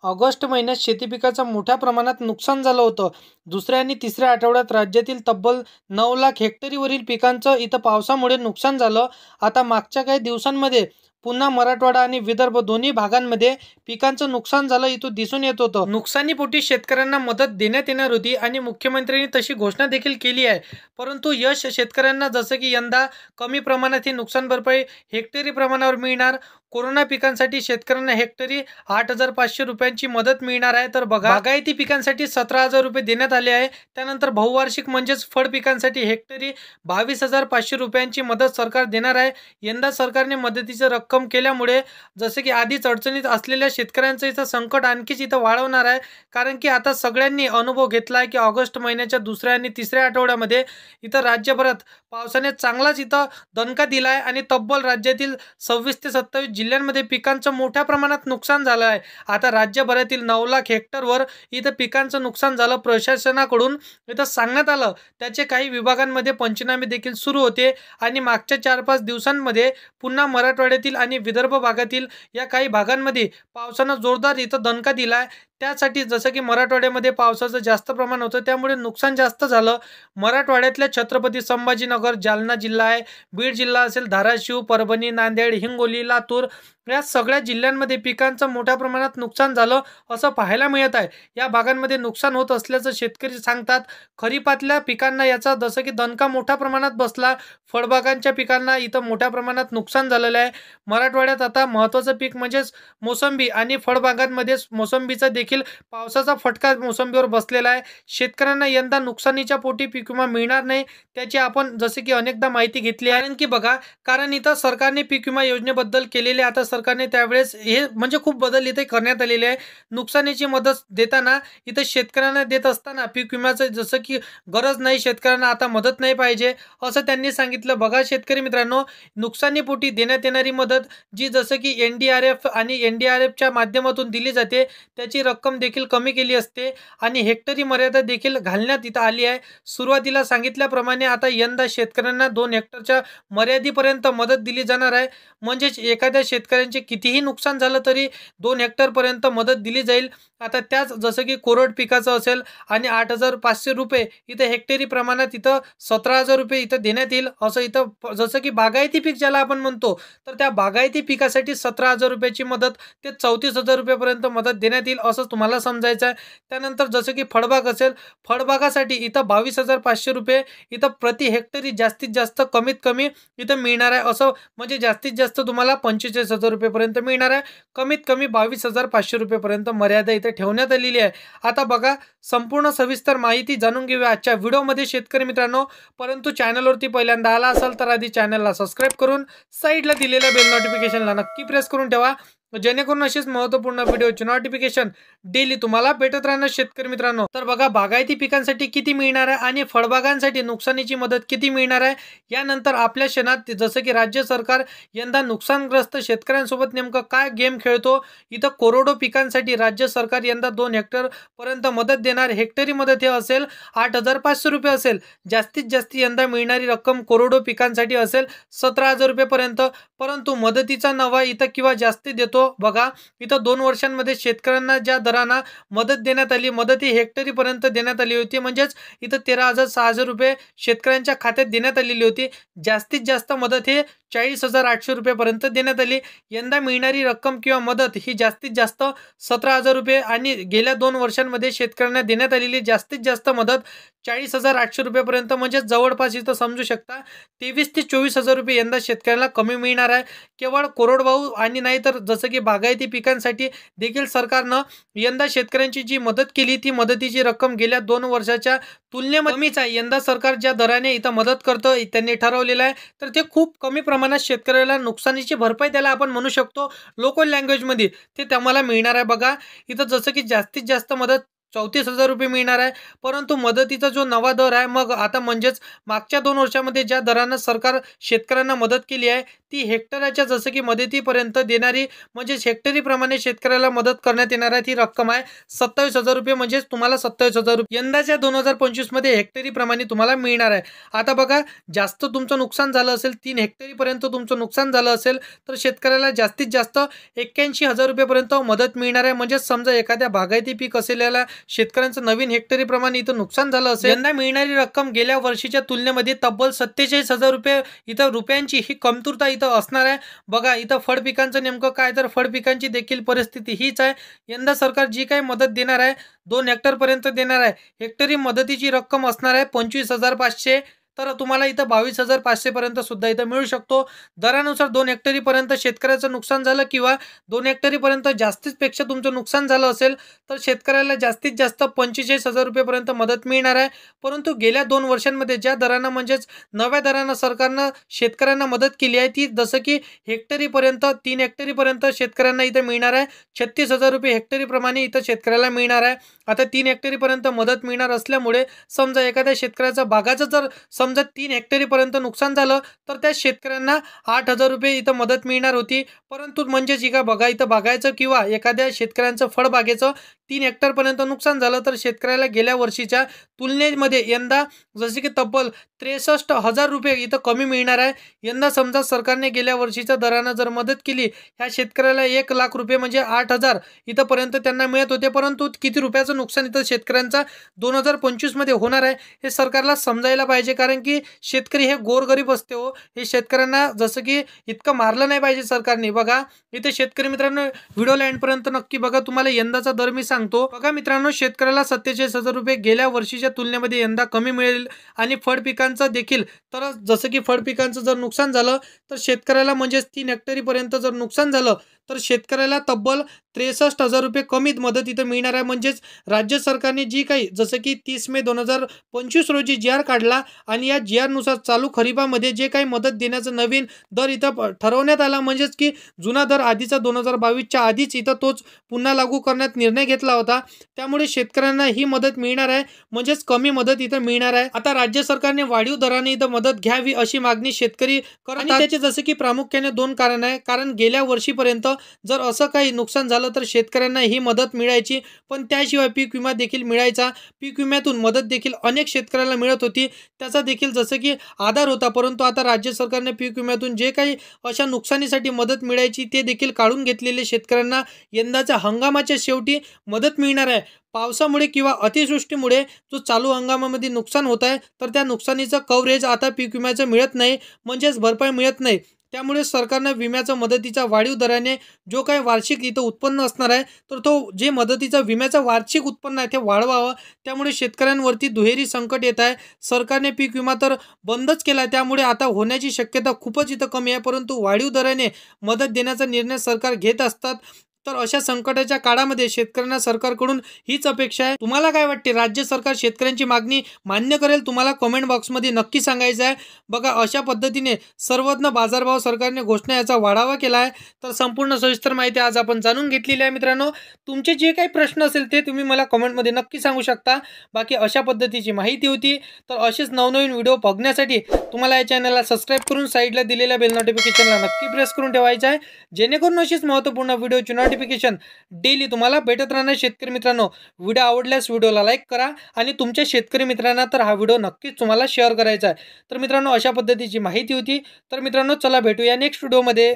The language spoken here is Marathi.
ऑगस्ट महिन्यात शेती पिकाचं मोठ्या प्रमाणात नुकसान झालं होतं. दुसऱ्या आणि तिसऱ्या आठवड्यात राज्यातील तब्बल 9 लाख हेक्टरीवरील पिकांचं इथं पावसामुळे नुकसान झालं. आता मागच्या काही दिवसांमध्ये पुन्हा मराठवाडा आणि विदर्भ दोन्ही भागांमध्ये पिकांचं नुकसान झालं इथं दिसून येत होतं. नुकसानीपोटी शेतकऱ्यांना मदत देण्यात येणार होती आणि मुख्यमंत्र्यांनी तशी घोषणा देखील केली आहे. परंतु यश शेतकऱ्यांना जसं की यंदा कमी प्रमाणात ही नुकसान भरपाई हेक्टरी प्रमाणावर मिळणार. कोरोना पिकांसाठी शेतकऱ्यांना हेक्टरी 8,500 रुपयांची मदत मिळणार आहे. तर बागायती पिकांसाठी 17,000 रुपये देण्यात आले आहे. त्यानंतर बहुवार्षिक म्हणजेच फळ पिकांसाठी हेक्टरी 22,500 रुपयांची मदत सरकार देणार आहे. यंदा सरकारने मदतीची रक्कम केल्यामुळे जसे की आधीच अडचणीत असलेल्या शेतकऱ्यांचं इथं संकट आणखीच इथं वाढवणार आहे. कारण की आता सगळ्यांनी अनुभव घेतला आहे की ऑगस्ट महिन्याच्या दुसऱ्या आणि तिसऱ्या आठवड्यामध्ये इथं राज्यभरात पावसाने चांगलाच इथं दणका दिला आहे आणि तब्बल राज्यातील 26 ते 27 जिल्ह्यांमध्ये पिकांचं मोठ्या प्रमाणात नुकसान झालं आहे. आता राज्यभरातील 9 लाख हेक्टरवर इथं पिकांचं नुकसान झालं. प्रशासनाकडून इथं सांगण्यात आलं. त्याचे काही विभागांमध्ये पंचनामे देखील सुरू होते आणि मागच्या 4-5 दिवसांमध्ये पुन्हा मराठवाड्यातील आणि विदर्भ भागातील या काही भागांमध्ये पावसानं जोरदार इथं दणका दिला आहे. त्यासाठी जसं की मराठवाड्यामध्ये पावसाचं जास्त प्रमाण होतं त्यामुळे नुकसान जास्त झालं. मराठवाड्यातल्या छत्रपती संभाजीनगर, जालना जिल्हा आहे, बीड जिल्हा असेल, धाराशिव, परभणी, नांदेड, हिंगोली, लातूर या सगळ्या जिल्ह्यांमध्ये पिकांचं मोठ्या प्रमाणात नुकसान झालं असं पाहायला मिळत आहे. या भागांमध्ये नुकसान होत असल्याचं शेतकरी सांगतात. खरीपातल्या पिकांना याचा जसं की दणका मोठ्या प्रमाणात बसला. फळबागांच्या पिकांना इथं मोठ्या प्रमाणात नुकसान झालेलं आहे. मराठवाड्यात आता महत्त्वाचं पीक म्हणजेच मोसंबी आणि फळबागांमध्ये मोसंबीचा देखील पावसाचा फटका मोसंबीवर बसलेला आहे. शेतकऱ्यांना यंदा नुकसानीच्या पोटी पीक विमा मिळणार नाही त्याची आपण जसे की अनेकदा माहिती घेतली आहे. कारण इथं सरकारने पीक विमा योजनेबद्दल केलेले आता सरकारने त्यावेळेस हे म्हणजे खूप बदल इथे करण्यात आलेले आहे. नुकसानीची मदत देताना इथं शेतकऱ्यांना देत असताना पीक विम्याचं जसं की गरज नाही, शेतकऱ्यांना आता मदत नाही पाहिजे असं त्यांनी सांगितलं. बघा शेतकरी मित्रांनो, नुकसानीपोटी देण्यात येणारी मदत जी जसं की NDRF आणि NDRFच्या माध्यमातून दिली जाते त्याची रक्कम देखील कमी केली असते आणि हेक्टरी मर्यादा देखील घालण्यात इथं आली आहे. सुरुवातीला सांगितल्याप्रमाणे आता यंदा शेतकऱ्यांना 2 हेक्टरच्या मर्यादेपर्यंत मदत दिली जाणार आहे. म्हणजेच एखाद्या शेतकऱ्यांचे कितीही नुकसान झालं तरी 2 हेक्टरपर्यंत मदत दिली जाईल. आता त्याच जसं की कोरड पिकाचं असेल आणि 8,500 रुपये इथं हेक्टरी प्रमाणात इथं 17,000 रुपये इथं देण्यात येईल. असं इथं जसं की बागायती पीक ज्याला आपण म्हणतो तर त्या बागायती पिकासाठी 17,000 रुपयाची मदत ते 34,000 रुपयेपर्यंत मदत देण्यात येईल असं तुम्हाला समजायचं आहे. त्यानंतर जसं की फळबाग असेल, फळबागासाठी इथं 22,500 रुपये इथं प्रति हेक्टरी जास्तीत जास्त कमीत कमी इथं मिळणार आहे. असं म्हणजे जास्तीत जास्त तुम्हाला 45,000 रुपयेपर्यंत मिळणार आहे. कमीत कमी 22,500 रुपयेपर्यंत मर्यादा इथे ठेवण्यात आलेली आहे. आता बघा संपूर्ण सविस्तर माहिती जाणून घेऊया आजच्या व्हिडिओमध्ये शेतकरी मित्रांनो. परंतु चॅनलवरती पहिल्यांदा आला असाल तर आधी चॅनलला सबस्क्राईब करून साईडला दिलेल्या बेल नोटिफिकेशनला नक्की प्रेस करून ठेवा जेणेकरून अशीच महत्त्वपूर्ण व्हिडिओची नोटिफिकेशन डेली तुम्हाला भेटत राहणार शेतकरी मित्रांनो. तर बघा बागायती पिकांसाठी किती मिळणार आहे आणि फळबागांसाठी नुकसानीची मदत किती मिळणार आहे. यानंतर आपल्या क्षणात जसं की राज्य सरकार यंदा नुकसानग्रस्त शेतकऱ्यांसोबत नेमकं काय गेम खेळतो. इथं करोडो पिकांसाठी राज्य सरकार यंदा 2 हेक्टर पर्यंत मदत देणार. हेक्टरी मदत हे असेल 8,500 रुपये असेल. जास्तीत जास्त यंदा मिळणारी रक्कम करोडो पिकांसाठी असेल 17,000 रुपयेपर्यंत. परंतु मदतीचा नवा इथं किंवा जास्ती देतो. बघा इथं 2 वर्षांमध्ये शेतकऱ्यांना ज्या दरानं मदत देण्यात आली, मदत ही हेक्टरीपर्यंत देण्यात आली होती. म्हणजेच इथं 13,600 रुपये शेतकऱ्यांच्या खात्यात देण्यात आलेली होती. जास्तीत जास्त मदत ही 40,800 रुपयेपर्यंत देण्यात आली. यंदा मिळणारी रक्कम किंवा मदत ही जास्तीत जास्त 17,000 रुपये आणि गेल्या 2 वर्षांमध्ये शेतकऱ्यांना देण्यात आलेली जास्तीत जास्त मदत 40,800 रुपयेपर्यंत. म्हणजे जवळपास इथं समजू शकता 23,000 ते 24,000 रुपये यंदा शेतकऱ्यांना कमी मिळणार आहे. केवळ कोरडवाहू आणि नाही तर जसं की बागायती पिकांसाठी देखील सरकारनं यंदा शेतकऱ्यांची जी मदत केली ती मदतीची रक्कम गेल्या 2 वर्षाच्या तुलनेमध्ये कमीच आहे. यंदा सरकार ज्या दराने इथं मदत करतं त्यांनी ठरवलेलं आहे तर ते खूप कमी प्रमाणात शेतकऱ्याला नुकसानीची भरपाई त्याला आपण म्हणू शकतो लोकल लँग्वेजमध्ये ते तुम्हाला मिळणार आहे. बघा इथं जसं की जास्तीत जास्त मदत 34,000 रुपये मिळणार आहे. परंतु मदतीचा जो नवा दर आहे, मग आता म्हणजेच मागच्या 2 वर्षामध्ये ज्या दरानं सरकार शेतकऱ्यांना मदत केली आहे, ती हेक्टराच्या जसं की मदतीपर्यंत देणारी म्हणजेच हेक्टरीप्रमाणे शेतकऱ्याला मदत करण्यात येणार आहे. ती रक्कम आहे 27,000 रुपये, म्हणजेच तुम्हाला 27,000 रुपये यंदाच्या 2025 मध्ये हेक्टरीप्रमाणे तुम्हाला मिळणार आहे. आता बघा, जास्त तुमचं नुकसान झालं असेल, 3 हेक्टरीपर्यंत तुमचं नुकसान झालं असेल, तर शेतकऱ्याला जास्तीत जास्त 81,000 रुपयेपर्यंत मदत मिळणार आहे. म्हणजेच समजा एखाद्या बागायती पीक असलेल्या शेतकऱ्यांचं नवीन हेक्टरीप्रमाणे इथं नुकसान झालं असेल, यंदा मिळणारी रक्कम गेल्या वर्षीच्या तुलनेमध्ये तब्बल 47,000 रुपये इथं रुपयांची ही कमतरता इथं असणार आहे. बघा, इथं फळ पिकांचं नेमकं काय, तर फळ पिकांची देखील परिस्थिती हीच आहे. यंदा सरकार जी काही मदत देणार आहे, 2 हेक्टरपर्यंत देणार आहे. हेक्टरी मदतीची रक्कम असणार आहे 25,500, तर तुम्हाला इथं 22,500 पर्यंत सुद्धा इथं मिळू शकतो. दरानुसार 2 हेक्टरीपर्यंत शेतकऱ्याचं नुकसान झालं किंवा 2 हेक्टरीपर्यंत जास्तीपेक्षा तुमचं नुकसान झालं असेल, तर शेतकऱ्याला जास्तीत जास्त 45,000 रुपयेपर्यंत मदत मिळणार आहे. परंतु गेल्या 2 वर्षांमध्ये ज्या दरानं म्हणजेच नव्या दरानं सरकारनं शेतकऱ्यांना मदत केली आहे, ती जसं की हेक्टरीपर्यंत 3 हेक्टरीपर्यंत शेतकऱ्यांना इथं मिळणार आहे 36,000 रुपये हेक्टरीप्रमाणे इथं शेतकऱ्याला मिळणार आहे. आता 3 हेक्टरीपर्यंत मदत मिळणार असल्यामुळे समजा एखाद्या शेतकऱ्याचं बागाचं जर समजा 3 हेक्टरीपर्यंत नुकसान झालं, तर त्या शेतकऱ्यांना 8,000 रुपये इथं मदत मिळणार होती. परंतु म्हणजेच इका बघा, इथं बागायचं किंवा एखाद्या शेतकऱ्यांचं फळबागेचं 3 हेक्टरपर्यंत नुकसान झालं, तर शेतकऱ्याला गेल्या वर्षीच्या तुलनेमध्ये यंदा जसे की तब्बल 63,000 रुपये इथं कमी मिळणार आहे. यंदा समजा सरकारने गेल्या वर्षीच्या दरानं जर मदत केली, ह्या शेतकऱ्याला 1,00,000 रुपये म्हणजे 8,000 इथंपर्यंत त्यांना मिळत होते. परंतु किती रुपयाचं नुकसान इथं शेतकऱ्यांचा 2025 मध्ये होणार आहे, हे सरकारला समजायला पाहिजे. कारण की शेतकरी हे गोरगरीब असते हो. हे शेतकऱ्यांना जसं की इतकं मारलं नाही पाहिजे सरकारने. बघा, इथे शेतकरी मित्रांनो, व्हिडिओला एंडपर्यंत नक्की बघा. तुम्हाला यंदाचा दर मी सांगतो. बघा मित्रांनो, शेतकऱ्याला 47,000 रुपये गेल्या वर्षीच्या तुलनेमध्ये यंदा कमी मिळेल. आणि फळ पिकांचं देखील, तर जसं की फळ पिकांचं जर नुकसान झालं, तर शेतकऱ्याला म्हणजेच 3 हेक्टरीपर्यंत जर नुकसान झालं, तर शेतकऱ्याला तब्बल 63,000 रुपये कमी मदत इथं मिळणार आहे. म्हणजेच राज्य सरकारने जी काही जसं की 30 मे 2025 रोजी जी आर काढला आणि या जी आरनुसार चालू खरीपामध्ये जे काही मदत देण्याचं नवीन दर इथं ठरवण्यात आला. म्हणजेच की जुना दर आधीचा 2022च्या आधीच इथं तोच पुन्हा लागू करण्यात निर्णय घेतला होता. त्यामुळे शेतकऱ्यांना ही मदत मिळणार आहे, म्हणजेच कमी मदत इथं मिळणार आहे. आता राज्य सरकारने वाढीव दराने इथं मदत घ्यावी अशी मागणी शेतकरी करतात. आणि त्याचे जसे की प्रामुख्याने 2 कारण आहे. कारण गेल्या वर्षीपर्यंत जर असं काही नुकसान झालं, तर शेतकऱ्यांना ही मदत मिळायची, पण त्याशिवाय पीक विमा देखील मिळायचा. पीक विम्यातून मदत देखील अनेक शेतकऱ्याला मिळत होती, त्याचा देखील जसं की आधार होता. परंतु आता राज्य सरकारने पीक विम्यातून जे काही अशा नुकसानीसाठी मदत मिळायची, ते देखील काढून घेतलेले शेतकऱ्यांना यंदाच्या हंगामाच्या शेवटी मदत मिळणार आहे. पावसामुळे किंवा अतिवृष्टीमुळे जो चालू हंगामामध्ये नुकसान होत आहे, तर त्या नुकसानीचं कव्हरेज आता पीक विम्याचं मिळत नाही, म्हणजेच भरपाई मिळत नाही. त्यामुळे सरकारनं विम्याचा मदतीचा वाढीव दराने जो काही वार्षिक इथं उत्पन्न असणार आहे, तर तो जे मदतीचा विम्याचा वार्षिक उत्पन्न आहे ते वाढवावं. त्यामुळे शेतकऱ्यांवरती दुहेरी संकट येत आहे. सरकारने पीक विमा तर बंदच केला, त्यामुळे आता होण्याची शक्यता खूपच इथं कमी आहे. परंतु वाढीव दराने मदत देण्याचा निर्णय सरकार घेत असतात. तर अशा संकटाच्या काळामध्ये शेतकऱ्यांना सरकारकडून हीच अपेक्षा आहे. तुम्हाला काय वाटते, राज्य सरकार शेतकऱ्यांची मागणी मान्य करेल? तुम्हाला कमेंट बॉक्समध्ये नक्की सांगायचं आहे. बघा, अशा पद्धतीने सर्वज्ञ बाजारभाव सरकारने घोषणा याचा वाढावा केला आहे. तर संपूर्ण सविस्तर माहिती आज आपण जाणून घेतलेली आहे. मित्रांनो, तुमचे जे काही प्रश्न असेल ते तुम्ही मला कमेंटमध्ये नक्की सांगू शकता. बाकी अशा पद्धतीची माहिती होती. तर असेच नवनवीन व्हिडिओ बघण्यासाठी तुम्हाला या चॅनलला सबस्क्राईब करून साईडला दिलेल्या बेल नोटिफिकेशनला नक्की प्रेस करून ठेवायचं आहे, जेणेकरून अशीच महत्त्वपूर्ण व्हिडिओची नोटिफिकेशन डेली तुम्हाला भेटत राहणार. शेतकरी मित्रांनो, व्हिडिओ आवडल्यास व्हिडिओला लाईक करा आणि तुमच्या शेतकरी मित्रांना तर हा व्हिडिओ नक्कीच तुम्हाला शेअर करायचा आहे. तर मित्रांनो, अशा पद्धतीची माहिती होती. तर मित्रांनो, चला भेटूया नेक्स्ट व्हिडिओमध्ये.